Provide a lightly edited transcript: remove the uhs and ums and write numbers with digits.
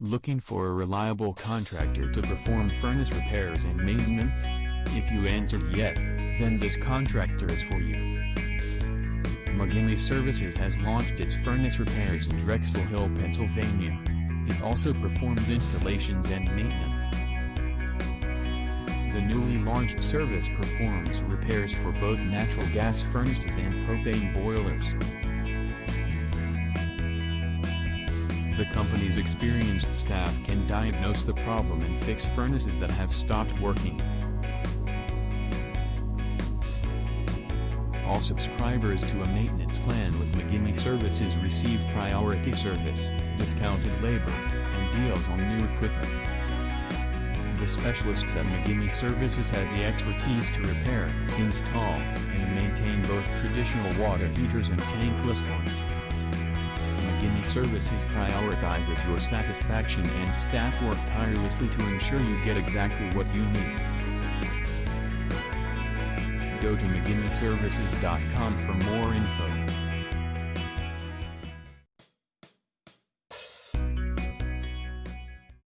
Looking for a reliable contractor to perform furnace repairs and maintenance? If you answered yes, then this contractor is for you. McGinley Services has launched its furnace repairs in Drexel Hill, Pennsylvania. It also performs installations and maintenance. The newly launched service performs repairs for both natural gas furnaces and propane boilers. The company's experienced staff can diagnose the problem and fix furnaces that have stopped working. All subscribers to a maintenance plan with McGinley Services receive priority service, discounted labor, and deals on new equipment. The specialists at McGinley Services have the expertise to repair, install, and maintain both traditional water heaters and tankless ones. McGinley Services prioritizes your satisfaction, and staff work tirelessly to ensure you get exactly what you need. Go to McGinleyServices.com for more info.